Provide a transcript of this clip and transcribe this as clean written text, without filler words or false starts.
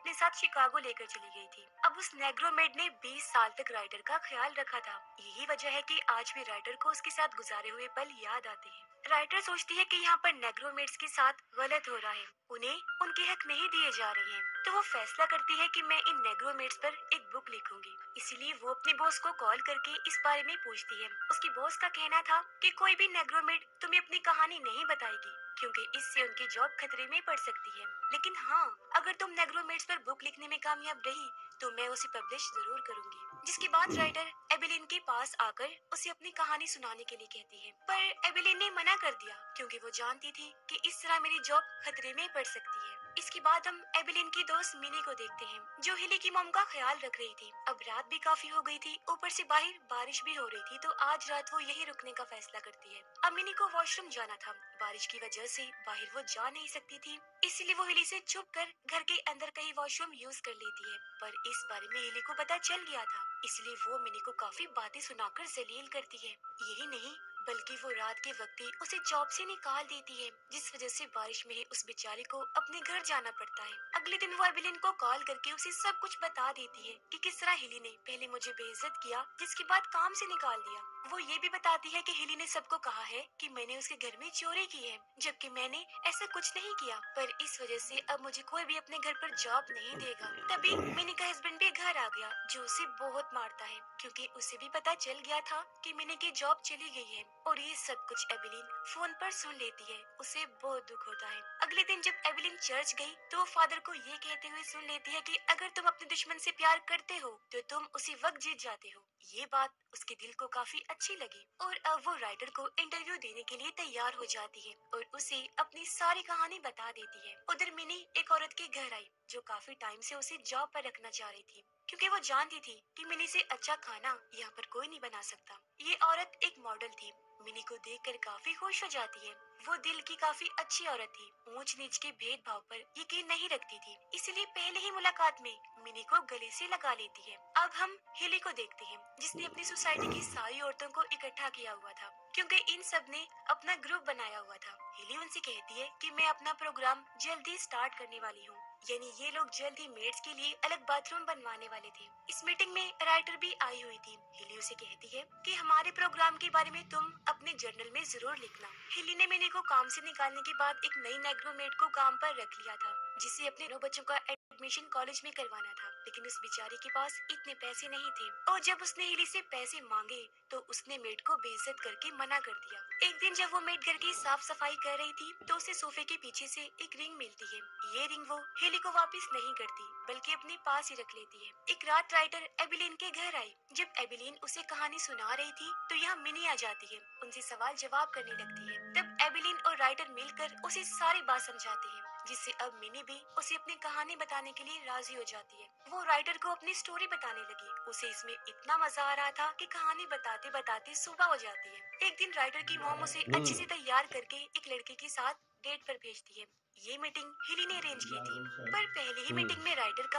अपने साथ शिकागो लेकर चली गई थी। अब उस नेग्रोमेड ने 20 साल तक राइटर का ख्याल रखा था। यही वजह है कि आज भी राइटर को उसके साथ गुजारे हुए पल याद आते हैं। राइटर सोचती है कि यहाँ पर नेग्रोमेड्स के साथ गलत हो रहा है, उन्हें उनके हक नहीं दिए जा रहे हैं। तो वो फैसला करती है कि मैं इन नेग्रोमेड्स पर एक बुक लिखूंगी। इसीलिए वो अपने बॉस को कॉल करके इस बारे में पूछती है। उसके बॉस का कहना था कि कोई भी नेग्रोमेड तुम्हें अपनी कहानी नहीं बताएगी, क्योंकि इससे उनकी जॉब खतरे में पड़ सकती है। लेकिन हाँ, अगर तुम नेग्रोमेड्स पर बुक लिखने में कामयाब रही तो मैं उसे पब्लिश जरूर करूंगी। जिसके बाद राइटर एबिलिन के पास आकर उसे अपनी कहानी सुनाने के लिए कहती है, पर एबिलिन ने मना कर दिया क्योंकि वो जानती थी कि इस तरह मेरी जॉब खतरे में पड़ सकती है। इसके बाद हम एबिलिन की दोस्त मिनी को देखते हैं, जो हिली की मॉम का ख्याल रख रही थी। अब रात भी काफी हो गई थी, ऊपर से बाहर बारिश भी हो रही थी, तो आज रात वो यही रुकने का फैसला करती है। अब मिनी को वॉशरूम जाना था। बारिश की वजह से बाहर वो जा नहीं सकती थी, इसीलिए वो हिली से छुप कर घर के अंदर कहीं वॉशरूम यूज कर लेती है। पर इस बारे में हिली को पता चल गया था, इसलिए वो मिनी को काफी बातें सुनाकर जलील करती है। यही नहीं, बल्कि वो रात के वक्त ही उसे जॉब से निकाल देती है, जिस वजह से बारिश में ही उस बेचारे को अपने घर जाना पड़ता है। अगले दिन वो एबिलिन को कॉल करके उसे सब कुछ बता देती है कि किस तरह हिली ने पहले मुझे बेइज्जत किया, जिसके बाद काम से निकाल दिया। वो ये भी बताती है कि हिली ने सबको कहा है कि मैंने उसके घर में चोरी की है, जबकि मैंने ऐसा कुछ नहीं किया, पर इस वजह से अब मुझे कोई भी अपने घर पर जॉब नहीं देगा। तभी मिनी का हस्बैंड भी घर आ गया, जो उसे बहुत मारता है, क्योंकि उसे भी पता चल गया था कि मिनी की जॉब चली गई है। और ये सब कुछ एबिलिन फोन पर सुन लेती है। उसे बहुत दुख होता है। अगले दिन जब एबिलिन चर्च गई तो वो फादर को ये कहते हुए सुन लेती है कि अगर तुम अपने दुश्मन से प्यार करते हो तो तुम उसी वक्त जीत जाते हो। ये बात उसके दिल को काफी अच्छी लगी और अब वो राइटर को इंटरव्यू देने के लिए तैयार हो जाती है और उसे अपनी सारी कहानी बता देती है। उधर मिनी एक औरत के घर आई, जो काफी टाइम से उसे जॉब पर रखना चाह रही थी, क्योंकि वो जानती थी कि मिनी से अच्छा खाना यहाँ पर कोई नहीं बना सकता। ये औरत एक मॉडल थी। मिनी को देखकर काफी खुश हो जाती है। वो दिल की काफी अच्छी औरत थी, ऊंच नीच के भेदभाव पर यकीन नहीं रखती थी, इसलिए पहले ही मुलाकात में मिनी को गले से लगा लेती है। अब हम हिली को देखते हैं, जिसने अपनी सोसाइटी की सारी औरतों को इकट्ठा किया हुआ था, क्योंकि इन सब ने अपना ग्रुप बनाया हुआ था। हिली उनसे कहती है कि मैं अपना प्रोग्राम जल्दी स्टार्ट करने वाली हूँ, यानी ये लोग जल्द ही मेड्स के लिए अलग बाथरूम बनवाने वाले थे। इस मीटिंग में राइटर भी आई हुई थी। हिली उसे कहती है कि हमारे प्रोग्राम के बारे में तुम अपने जर्नल में जरूर लिखना। हिली ने मिनी को काम से निकालने के बाद एक नई नेग्रोमेड को काम पर रख लिया था, जिसे अपने 9 बच्चों का एडमिशन कॉलेज में करवाना था, लेकिन उस बेचारे के पास इतने पैसे नहीं थे। और जब उसने हिली से पैसे मांगे तो उसने मेड को बेइज्जत करके मना कर दिया। एक दिन जब वो मेड घर की साफ सफाई कर रही थी तो उसे सोफे के पीछे से एक रिंग मिलती है। ये रिंग वो हिली को वापस नहीं करती, बल्कि अपने पास ही रख लेती है। एक रात राइटर एबिलिन के घर आई। जब एबिलिन उसे कहानी सुना रही थी तो यहाँ मिनी आ जाती है, उनसे सवाल जवाब करने लगती है। तब एबिलिन और राइटर मिलकर उसे सारी बात समझाते हैं, जिससे अब मिनी भी उसे अपनी कहानी बताने के लिए राजी हो जाती है। वो राइटर को अपनी स्टोरी बताने लगी। उसे इसमें इतना मजा आ रहा था कि कहानी बताते बताते सुबह हो जाती है। एक दिन राइटर की मॉम उसे अच्छे से तैयार करके एक लड़के के साथ डेट पर भेजती है। ये मीटिंग हिली ने अरेंज की थी, पर पहले ही मीटिंग में राइटर का